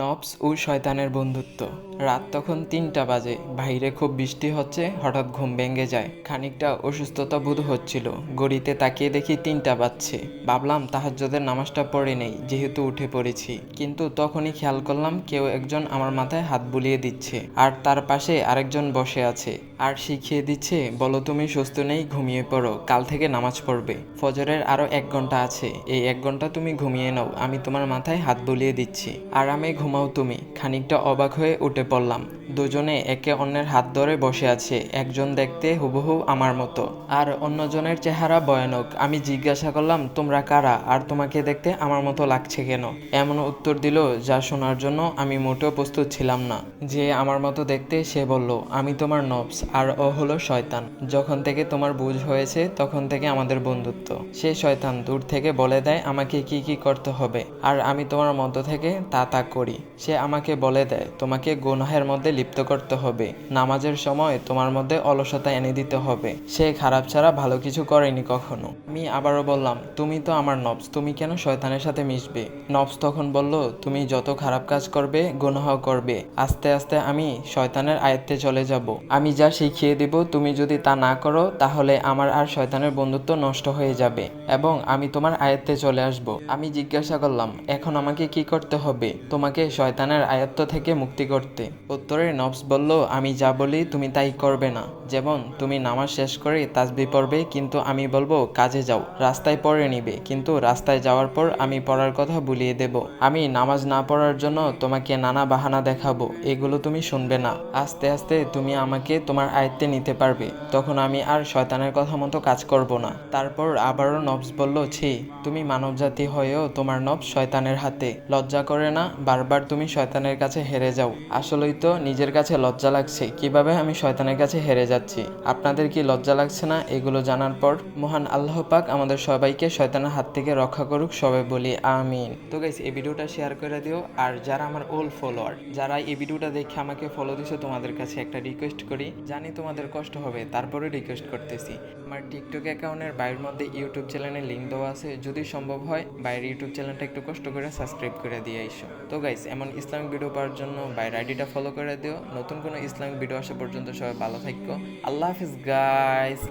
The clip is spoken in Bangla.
নবস ও শয়তানের বন্ধুত্ব। রাত তখন ৩টা বাজে, বাইরে খুব বৃষ্টি হচ্ছে। হঠাৎ ঘুম ভেঙে যায়, খানিকটা অসুস্থতা বোধ হচ্ছিল। ঘড়িতে তাকিয়ে দেখি ৩টা বাজছে। ভাবলাম তাহাজ্জুদের নামাজটা পড়ে নেই, যেহেতু উঠে পড়েছি। কিন্তু তখনই খেয়াল করলাম কেউ একজন আমার মাথায় হাত বুলিয়ে দিচ্ছে, আর তার পাশে আরেকজন বসে আছে আর শিখিয়ে দিচ্ছে, বলো তুমি সুস্থ নেই, ঘুমিয়ে পড়ো, কাল থেকে নামাজ পড়বে। ফজরের আরো 1 ঘন্টা আছে, এই 1 ঘন্টা তুমি ঘুমিয়ে নাও, আমি তোমার মাথায় হাত বুলিয়ে দিচ্ছি, আরামে ঘুমাও তুমি। খানিকটা অবাক হয়ে উঠে পড়লাম। দুজনে একে অন্যের হাত ধরে বসে আছে, একজন দেখতে হুবহু আমার মতো আর অন্যজনের চেহারা ভয়ানক। আমি জিজ্ঞাসা করলাম, তোমরা কারা, আর তোমাকে দেখতে আমার মতো লাগছে কেন? এমন উত্তর দিল যা শোনার জন্য আমি মোটেও প্রস্তুত ছিলাম না। যে আমার মতো দেখতে সে বলল, আমি তোমার নবস আর ও হলো শয়তান। যখন থেকে তোমার বুঝ হয়েছে তখন থেকে আমাদের বন্ধুত্ব। সে শয়তান দূর থেকে বলে দেয় আমাকে কি কি করতে হবে, আর আমি তোমার মধ্য থেকে তা করি। সে আমাকে বলে দেয় তোমাকে গুনাহের মধ্যে লিপ্ত করতে হবে, নামাজের সময় তোমার মধ্যে অলসতা এনে দিতে হবে। সে খারাপ ছাড়া ভালো কিছু করেনি কখনো। আমি আবারও বললাম, তুমি তো আমার নবস, তুমি কেন শয়তানের সাথে মিশবে? নবস তখন বলল, তুমি যত খারাপ কাজ করবে, গুনাহ করবে, আস্তে আস্তে আমি শয়তানের আয়ত্তে চলে যাব। আমি যা শিখিয়ে দিব তুমি যদি তা না করো, তাহলে আমার আর শয়তানের বন্ধুত্ব নষ্ট হয়ে যাবে এবং আমি তোমার আয়ত্তে চলে আসব। আমি জিজ্ঞাসা করলাম, এখন আমাকে কি করতে হবে তোমাকে শয়তানের আয়ত্ত থেকে মুক্তি করতে? উত্তরে নবস বলল, আমি যা বলি তুমি তাই করবে না। যেমন তুমি নামাজ শেষ করে তাসবিহ পড়বে, কিন্তু আমি বলবো কাজে যাও, রাস্তায় পড়ে নিবে, কিন্তু রাস্তায় যাওয়ার পর আমি পড়ার কথা ভুলিয়ে দেব। আমি নামাজ না পড়ার জন্য তোমাকে নানা বাহানা দেখাবো, এগুলো তুমি শুনবে না। আস্তে আস্তে তুমি আমাকে তোমার আয়ত্তে নিতে পারবে, তখন আমি আর শয়তানের কথা মতো কাজ করব না। তারপর আবারও নবস বলল, ছি, তুমি মানবজাতি হয়েও তোমার নবস শয়তানের হাতে, লজ্জা করে না? বারবার তুমি শয়তানের কাছে হেরে যাও। আসলেই তো নিজের কাছে লজ্জা লাগছে, কিভাবে আমি শয়তানের কাছে হেরে যাচ্ছি। আপনাদের কি লজ্জা লাগছে না এগুলো জানার পর? মহান আল্লাহ পাক আমাদের সবাইকে শয়তানের হাত থেকে রক্ষা করুক, সবাই বলি আমিন। তো গাইস, এই ভিডিওটা শেয়ার করে দিও। আর যারা আমার ওল্ড ফলোয়ার, যারা এই ভিডিওটা দেখে আমাকে ফলো দিছো, তোমাদের কাছে একটা রিকোয়েস্ট করি, জানি তোমাদের কষ্ট হবে, তারপরে রিকোয়েস্ট করতেছি। আমার টিকটক অ্যাকাউন্টের বাইরের মধ্যে ইউটিউব চ্যানেলের লিঙ্ক দেওয়া আছে, যদি সম্ভব হয় বাইরের ইউটিউব চ্যানেলটা একটু কষ্ট করে সাবস্ক্রাইব করে দিয়ে আইসো। তো গাইস, এমন ইসলামিক ভিডিও পাওয়ার জন্য বাইরের আইডিটা ফলো করে দিও। নতুন কোনো ইসলামিক ভিডিও আসা পর্যন্ত সবাই ভালো থাকো। আল্লাহ হাফিজ গাইস।